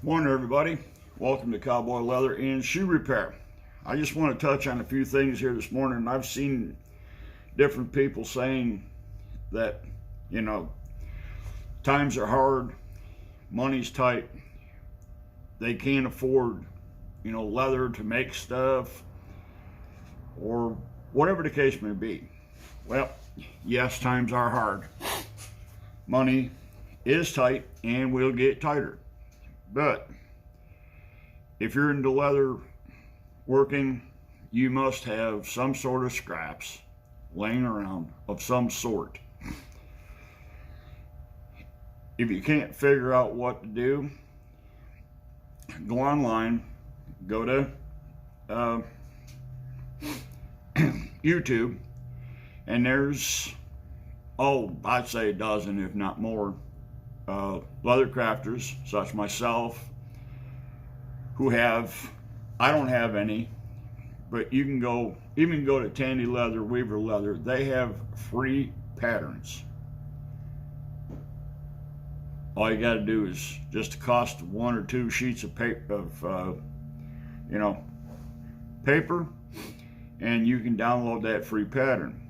Morning, everybody. Welcome to Cowboy Leather and Shoe Repair. I just want to touch on a few things here this morning. I've seen different people saying that, times are hard, money's tight, they can't afford, leather to make stuff, or whatever the case may be. Well, yes, times are hard. Money is tight and will get tighter. But if you're into leather working, you must have some sort of scraps laying around of some sort. If you can't figure out what to do, go online, go to YouTube, and there's, I'd say a dozen, if not more, leather crafters, such myself, who I don't have any, but you can even go to Tandy Leather, Weaver Leather. They have free patterns. All you got to do is just cost one or two sheets of paper, paper, and you can download that free pattern.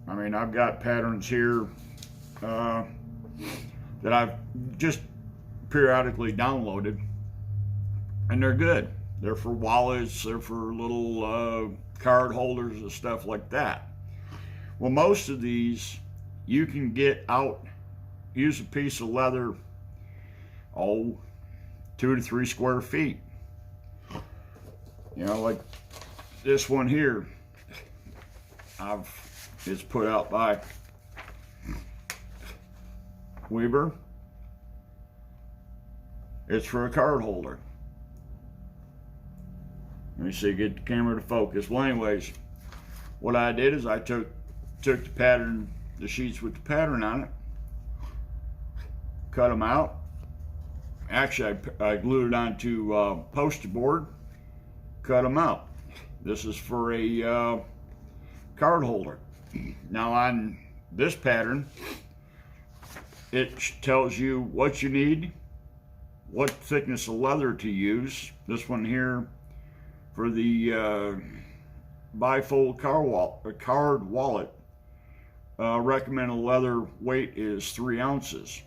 I mean, I've got patterns here that I've just periodically downloaded, and they're good. They're for wallets, they're for little card holders and stuff like that. Well, most of these you can get out, use a piece of leather, 2 to 3 square feet. Like this one here, it's put out by Weaver. It's for a card holder. Let me see, get the camera to focus. Well, anyways, what I did is I took the pattern, the sheets with the pattern on it, cut them out. Actually, I glued it onto poster board, cut them out. This is for a card holder. Now on this pattern, it tells you what you need, what thickness of leather to use. This one here for the bifold card wallet, recommended leather weight is 3 ounces.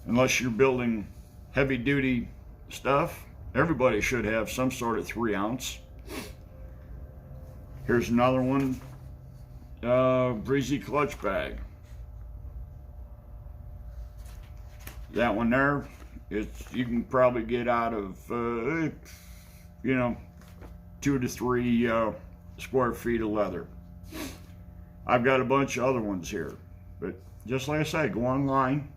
Unless you're building heavy duty stuff, everybody should have some sort of 3 ounce. Here's another one, Breezy clutch bag. That one there, you can probably get out of 2 to 3 square feet of leather. I've got a bunch of other ones here, but just like I say, go online,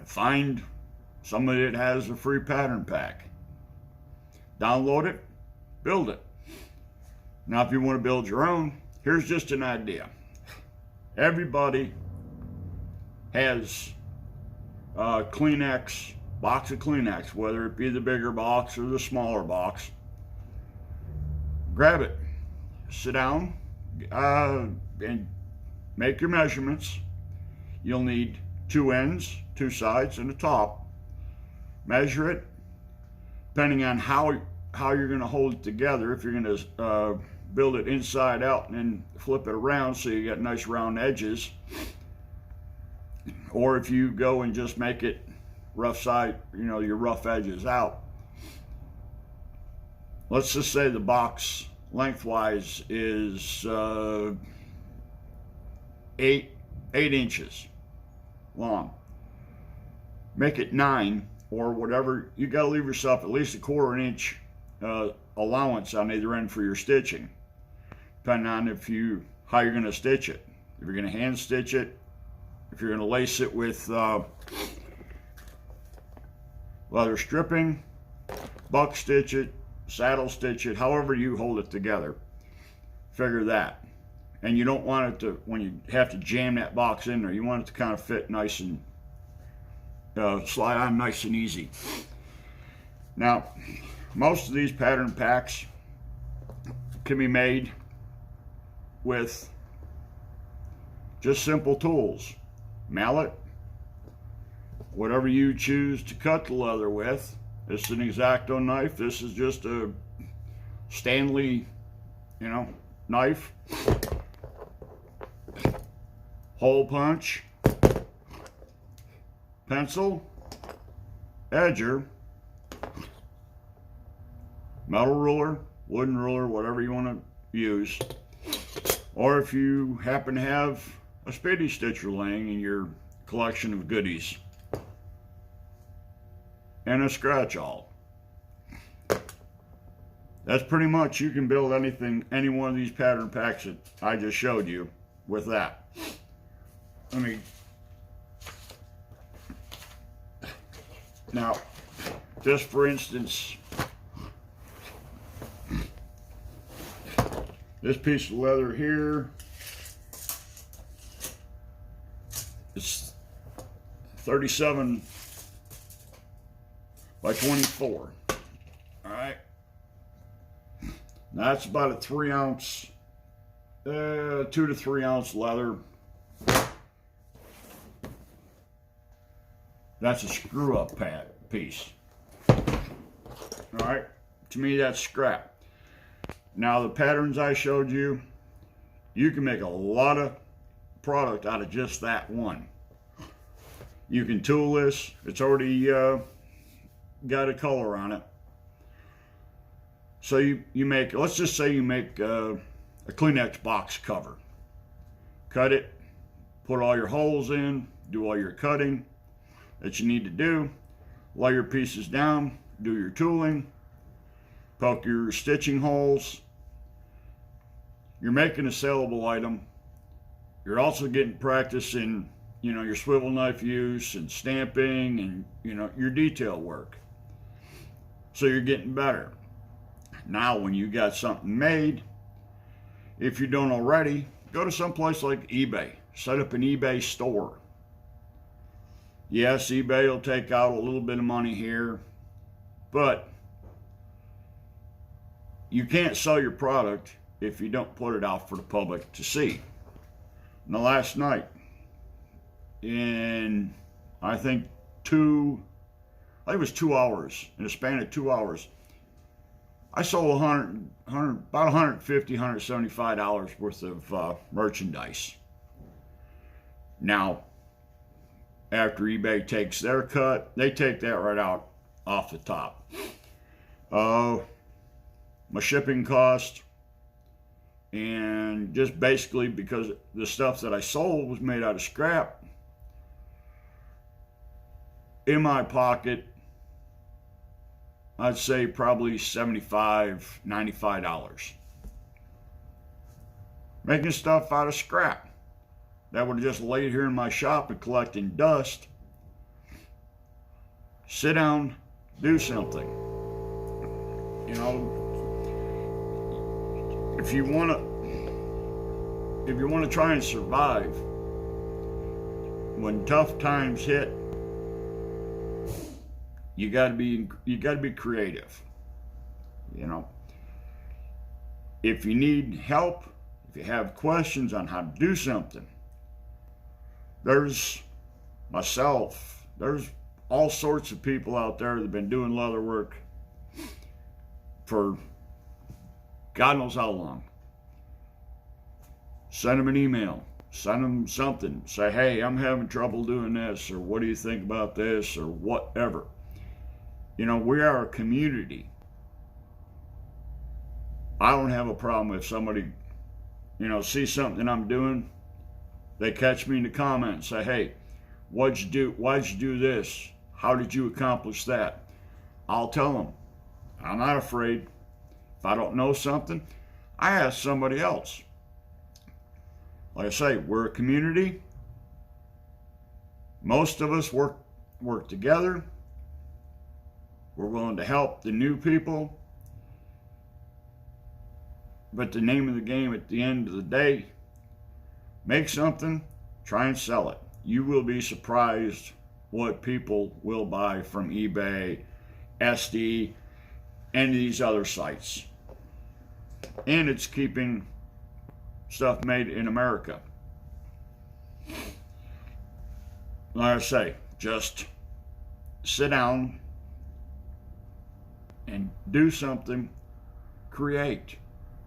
find somebody that has a free pattern pack, download it, build it. Now, if you want to build your own, here's just an idea. Everybody has Kleenex, box of Kleenex, whether it be the bigger box or the smaller box. Grab it, sit down, and make your measurements. You'll need 2 ends, 2 sides, and a top. Measure it, depending on how you're going to hold it together. If you're going to build it inside out and then flip it around so you got nice round edges, or if you go and just make it rough side, your rough edges out. Let's just say the box lengthwise is 8 inches long. Make it 9 or whatever. You got to leave yourself at least a 1/4 inch allowance on either end for your stitching, depending on how you're going to stitch it. If you're going to hand stitch it, if you're going to lace it with leather stripping, buck stitch it, saddle stitch it, however you hold it together, figure that. And you don't want it to, when you have to jam that box in there, you want it to kind of fit nice and slide on nice and easy. Now, most of these pattern packs can be made with just simple tools. Mallet, whatever you choose to cut the leather with. This is an X-Acto knife. This is just a Stanley, knife. Hole punch, pencil, edger, metal ruler, wooden ruler, whatever you want to use. Or if you happen to have a Speedy Stitcher laying in your collection of goodies. And a scratch awl. That's pretty much, you can build anything, any one of these pattern packs that I just showed you with that. Now, just for instance, this piece of leather here, it's 37 by 24. All right. Now that's about a 3 ounce, 2 to 3 ounce leather. That's a screw up piece. All right. To me, that's scrap. Now the patterns I showed you, you can make a lot of product out of just that one. You can tool this. It's already got a color on it. So you make, let's just say you make a Kleenex box cover. Cut it, put all your holes in, do all your cutting that you need to do, lay your pieces down, do your tooling, poke your stitching holes. You're making a saleable item. You're also getting practice in, your swivel knife use and stamping and, your detail work. So you're getting better. Now, when you got something made, if you don't already, go to some place like eBay. Set up an eBay store. Yes, eBay will take out a little bit of money here, but you can't sell your product if you don't put it out for the public to see. Now, last night, in I think it was 2 hours, in a span of 2 hours, I sold about $150, $175 worth of merchandise. Now, after eBay takes their cut, they take that right out off the top. My shipping cost, and just basically because the stuff that I sold was made out of scrap, in my pocket, I'd say probably $75, $95. Making stuff out of scrap that would have just laid here in my shop and collecting dust. Sit down, do something. If you want to try and survive when tough times hit, you got to be creative. If you need help, if you have questions on how to do something, there's myself, there's all sorts of people out there that have been doing leather work for God knows how long. Send them an email, send them something, say, hey, I'm having trouble doing this, or what do you think about this, or whatever. We are a community. I don't have a problem if somebody, sees something I'm doing, they catch me in the comments, say, hey, what'd you do? Why'd you do this? How did you accomplish that? I'll tell them. I'm not afraid. If I don't know something, I ask somebody else. Like I say, we're a community. Most of us work together. We're willing to help the new people. But the name of the game at the end of the day, make something, try and sell it. You will be surprised what people will buy from eBay, SD, and these other sites. And it's keeping stuff made in America. Like I say, just sit down and do something, create,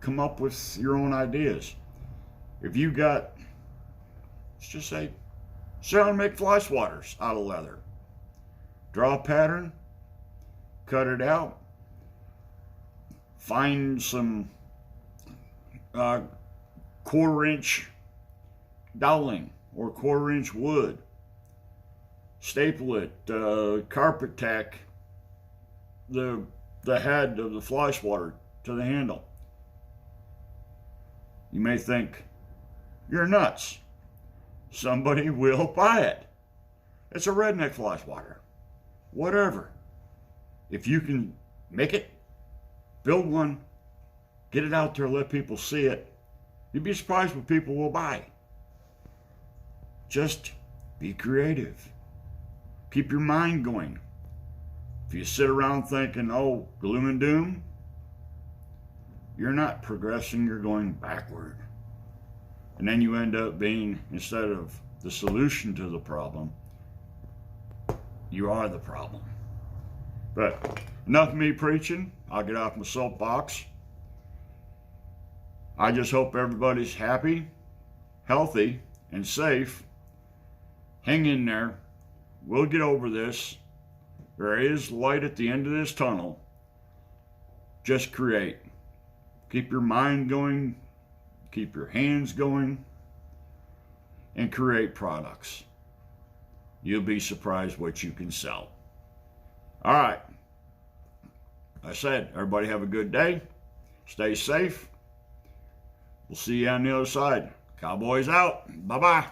come up with your own ideas. If you got, let's just say, sit down and make fly swatters out of leather. Draw a pattern, cut it out, find some 1/4-inch doweling or 1/4-inch wood, staple it, carpet tack the head of the fly swatter to the handle. You may think you're nuts. Somebody will buy it. It's a redneck fly swatter. Whatever. If you can make it, build one, get it out there, let people see it, you'd be surprised what people will buy. Just be creative. Keep your mind going. If you sit around thinking, oh, gloom and doom, you're not progressing, you're going backward. And then you end up being, instead of the solution to the problem, you are the problem. But enough of me preaching. I'll get off my soapbox. I just hope everybody's happy, healthy, and safe. Hang in there. We'll get over this. There is light at the end of this tunnel. Just create. Keep your mind going. Keep your hands going. And create products. You'll be surprised what you can sell. All right. I said, everybody have a good day. Stay safe. We'll see you on the other side. Cowboys out. Bye-bye.